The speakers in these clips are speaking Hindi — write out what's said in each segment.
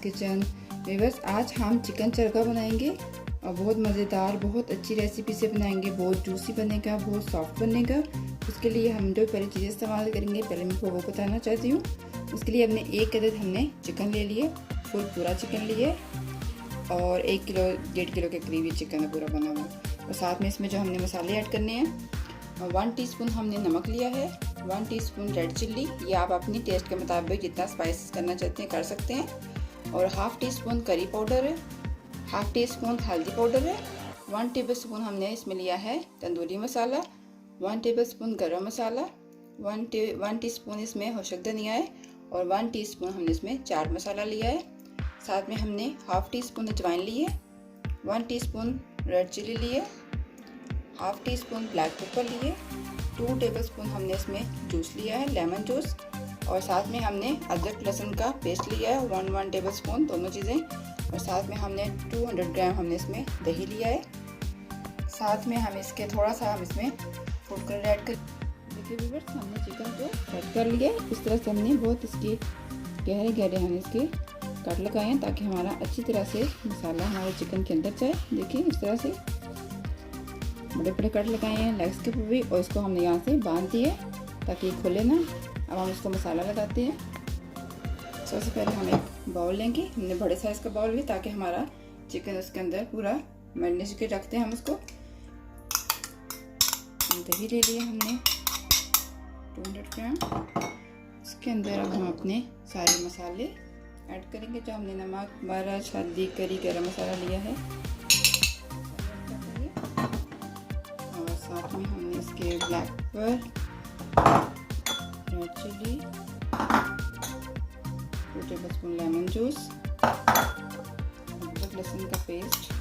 किचन। व्यूअर्स, आज हम चिकन चरगा बनाएंगे और बहुत मज़ेदार, बहुत अच्छी रेसिपी से बनाएंगे। बहुत जूसी बनेगा, बहुत सॉफ्ट बनेगा। उसके लिए हम जो पहले चीज़ें इस्तेमाल करेंगे, पहले मैं वो बताना चाहती हूँ। उसके लिए हमने 1 अदद हमने चिकन ले लिए, फुल पूरा चिकन लिए और 1 किलो 1.5 किलो के करीब ये चिकन है पूरा बना हुआ। और साथ में इसमें जो हमने मसाले ऐड करने हैं, 1 टीस्पून हमने नमक लिया है, 1 टीस्पून रेड चिल्ली, ये आप अपनी टेस्ट के मुताबिक जितना स्पाइस करना चाहते हैं कर सकते हैं। और half tea spoon curry powder है, हाफ़ टी स्पून हल्दी पाउडर है, 1 टेबलस्पून हमने इसमें लिया है तंदूरी मसाला, 1 टेबलस्पून गरम मसाला, 1 टीस्पून इसमें होशक धनिया है और 1 टीस्पून हमने इसमें चाट मसाला लिया है। साथ में हमने हाफ़ टी स्पून अजवाइन ली है, 1 टीस्पून रेड चिल्ली लिए, half tea spoon black pepper लिए, 2 टेबलस्पून हमने इसमें जूस लिया है, लेमन जूस। और साथ में हमने अदरक लहसुन का पेस्ट लिया है 1 टेबलस्पून, दोनों चीज़ें। और साथ में हमने 200 ग्राम हमने इसमें दही लिया है। साथ में हम इसके थोड़ा सा हम इसमें फूड कलर ऐड कर। देखिए व्यूअर्स, हमने चिकन को कट कर लिया। इस तरह से हमने बहुत इसके गहरे गहरे हमने इसके कट लगाए हैं ताकि हमारा अच्छी तरह से मसाला हमारे चिकन के अंदर जाए। देखिए इस तरह से बड़े बड़े कट लगाए हैं लेग्स के ऊपर भी, और इसको हमने यहाँ से बांध दिए ताकि ये खुले ना। अब हम इसको मसाला लगाते हैं। सबसे पहले हम एक बाउल लेंगे, हमने बड़े साइज़ का बाउल लिया ताकि हमारा चिकन उसके अंदर पूरा मैरिनेट करके रखते हैं हम उसको। दही ले लिया हमने 200 ग्राम। इसके अंदर अब हम अपने सारे मसाले ऐड करेंगे जो हमने नमक, मिर्च, हल्दी, करी, गरम मसाला लिया है। और साथ में हमने इसके black pepper, red chilli, 2 tablespoon lemon juice, अदरक लहसुन का पेस्ट,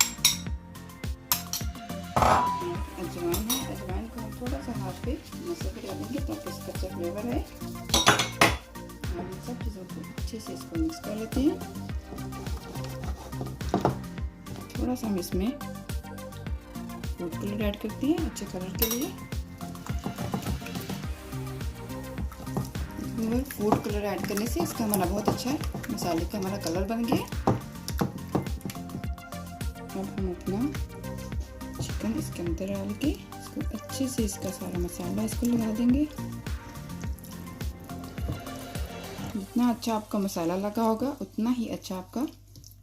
अजवाइन है। अजवाइन को हम थोड़ा सा हाथ पे मसल कर देंगे ताकि इसका अच्छा फ्लेवर है। हम सब चीज़ों को अच्छे से इसको मिक्स कर लेते हैं। थोड़ा सा हम इसमें फूड कलर ऐड करते हैं अच्छे कलर के लिए। फूड कलर ऐड करने से इसका हमारा बहुत अच्छा मसाले का हमारा कलर बन गया। अब हम अपना चिकन इसके अंदर डाल के इसको अच्छे से इसका सारा मसाला इसको लगा देंगे। जितना अच्छा आपका मसाला लगा होगा उतना ही अच्छा आपका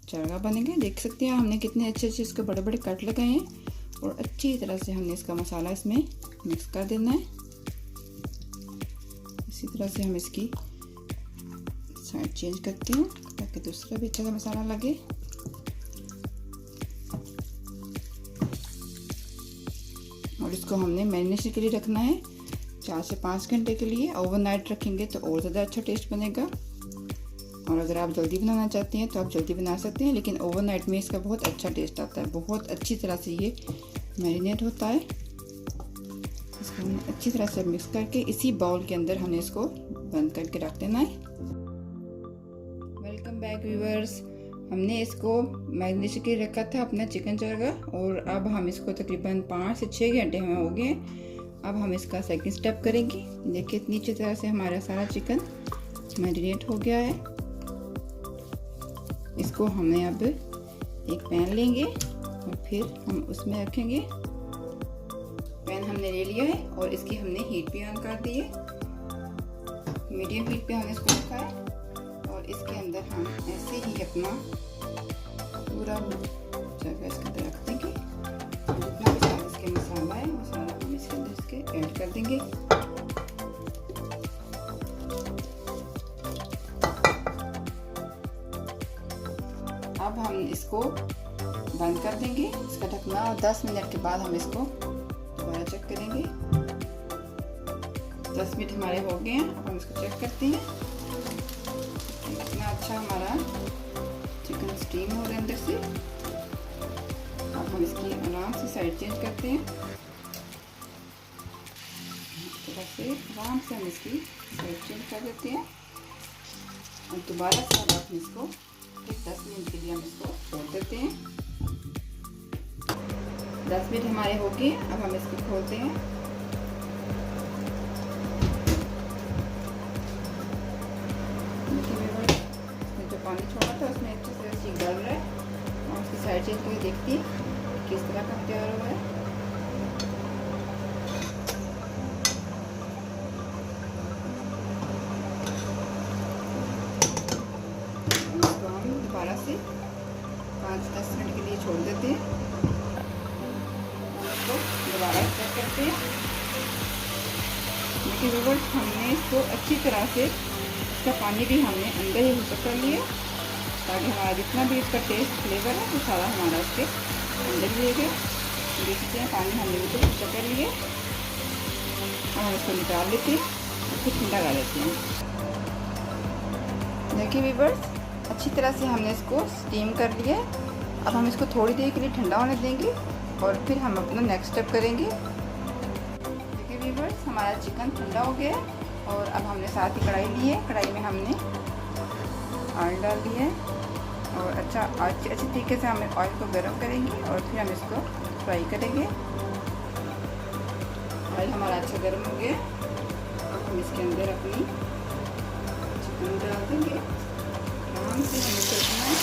चरगा बनेगा। देख सकते हैं हमने कितने अच्छे अच्छे इसके बड़े बड़े कट लगाए हैं और अच्छी तरह से हमने इसका मसाला इसमें मिक्स कर देना है। इसी तरह से हम इसकी साइड चेंज करते हैं ताकि दूसरा भी अच्छा सा मसाला लगे। और इसको हमने मैरिनेशन के लिए रखना है 4 से 5 घंटे के लिए। ओवरनाइट रखेंगे तो और ज़्यादा अच्छा टेस्ट बनेगा। और अगर आप जल्दी बनाना चाहते हैं तो आप जल्दी बना सकते हैं, लेकिन ओवरनाइट में इसका बहुत अच्छा टेस्ट आता है। बहुत अच्छी तरह से ये मैरिनेट होता है। इसको हमने अच्छी तरह से मिक्स करके इसी बाउल के अंदर हमने इसको बंद करके रख देना है। वेलकम बैक व्यूअर्स, हमने इसको मैरिनेशन के लिए रखा था अपना चिकन चरगा, और अब हम इसको तकरीबन 5 से 6 घंटे हमें हो गए। अब हम इसका सेकंड स्टेप करेंगे। देखिए इतनी अच्छी तरह से हमारा सारा चिकन मैरिनेट हो गया है। इसको हमें अब एक पैन लेंगे और फिर हम उसमें रखेंगे। पैन हमने ले लिया है और इसकी हमने हीट भी ऑन कर दी है। मीडियम हीट पे हमने इसको रखा है और इसके अंदर हम ऐसे ही अपना पूरा जगह इसके अंदर रख देंगे। जितना भी सारा इसके मसाला है वो सारा हम इसके अंदर इसके ऐड कर देंगे। अब हम इसको बंद कर देंगे इसका ढकना, और 10 मिनट के बाद हम इसको दोबारा चेक करेंगे। 10 मिनट हमारे हो गए हैं। अब हम इसको चेक करते हैं। इतना अच्छा हमारा चिकन स्टीम हो रहा है अंदर से। अब हम इसकी आराम से साइड चेंज करते हैं। इस तरह से आराम से हम इसकी साइड चेंज कर देते हैं और दोबारा से हम इसको 10 मिनट के लिए हम इसको छोड़ देते हैं। 10 मिनट हमारे हो गए। अब हम इसको खोलते हैं। जो पानी छोड़ा था उसमें चेंज करके देखती हूँ किस तरह का तैयार हुआ है। इसको हम दोबारा से 5-10 मिनट के लिए छोड़ देते हैं। इसको दोबारा चेक करते हैं। देखिए व्यूअर्स, हमने इसको अच्छी तरह से, इसका पानी भी हमने अंदर ही हुसक कर लिया ताकि हमारा जितना भी इसका टेस्ट फ्लेवर है वो सारा हमारा इसके अंदर ही रहेगा। देखते हैं पानी हमने बिल्कुल हुसक कर लिया। अब हम इसको निकाल लेते हैं और फिर ठंडा कर लेते हैं। देखिए व्यूअर्स, अच्छी तरह से हमने इसको स्टीम कर लिया। अब हम इसको थोड़ी देर के लिए ठंडा होने देंगे और फिर हम अपना नेक्स्ट स्टेप करेंगे। देखिए व्यूअर्स, हमारा चिकन ठंडा हो गया और अब हमने साथ ही कढ़ाई ली है। कढ़ाई में हमने ऑयल डाल दिया है और अच्छे तरीके से हम ऑयल को गर्म करेंगे और फिर हम इसको फ्राई करेंगे। ऑयल हमारा अच्छा गर्म हो गया। अब हम इसके अंदर अपनी चिकन डाल देंगे। आराम से हमें करना है।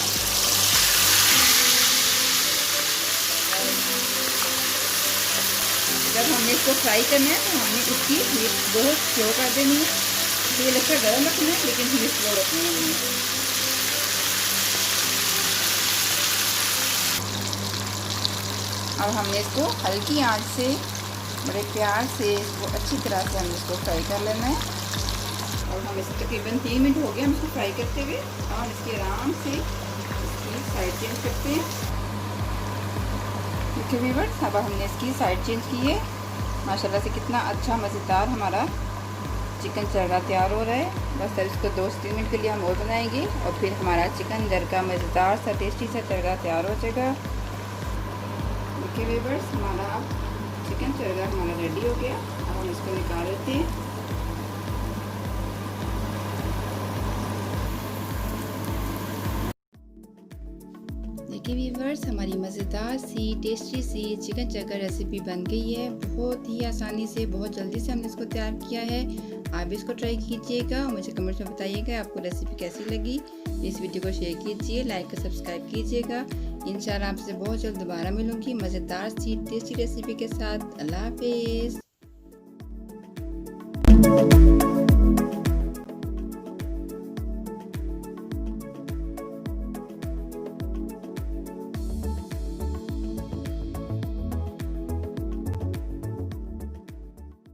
जब हमने इसको फ्राई करना है तो हमने इसकी हीट बहुत स्लो कर देनी है। ये लगता है गर्म रखना है लेकिन हीट स्लो रखनी है। अब हमने इसको हल्की आंच से बड़े प्यार से इसको अच्छी तरह से हमने इसको फ्राई कर लेना है। और हम इसको तकरीबन 3 मिनट हो गए हम इसको फ्राई करते हुए। और हम इसके आराम से इसकी साइड चेंज करते हैं। देखिए व्यूअर्स, अब हमने इसकी साइड चेंज की है। माशाल्लाह से कितना अच्छा मज़ेदार हमारा चिकन चरगा तैयार हो रहा है। बस अब इसको 2-3 मिनट के लिए हम और बनाएंगे और फिर हमारा चिकन चरगा मज़ेदार सा टेस्टी सा चरगा तैयार हो जाएगा। देखिए व्यूअर्स, हमारा चिकन चरगा हमारा रेडी हो गया। अब हम इसको निकाल लेते हैं। देखिए व्यूअर्स, हमारी मज़ेदार सी टेस्टी सी चिकन चरगा रेसिपी बन गई है। बहुत ही आसानी से, बहुत जल्दी से हमने इसको तैयार किया है। आप भी इसको ट्राई कीजिएगा और मुझे कमेंट्स में बताइएगा आपको रेसिपी कैसी लगी। इस वीडियो को शेयर कीजिए, लाइक और सब्सक्राइब कीजिएगा। इंशाल्लाह आपसे बहुत जल्द दोबारा मिलूंगी मज़ेदार सी टेस्टी रेसिपी के साथ। अल्लाह हाफिज़।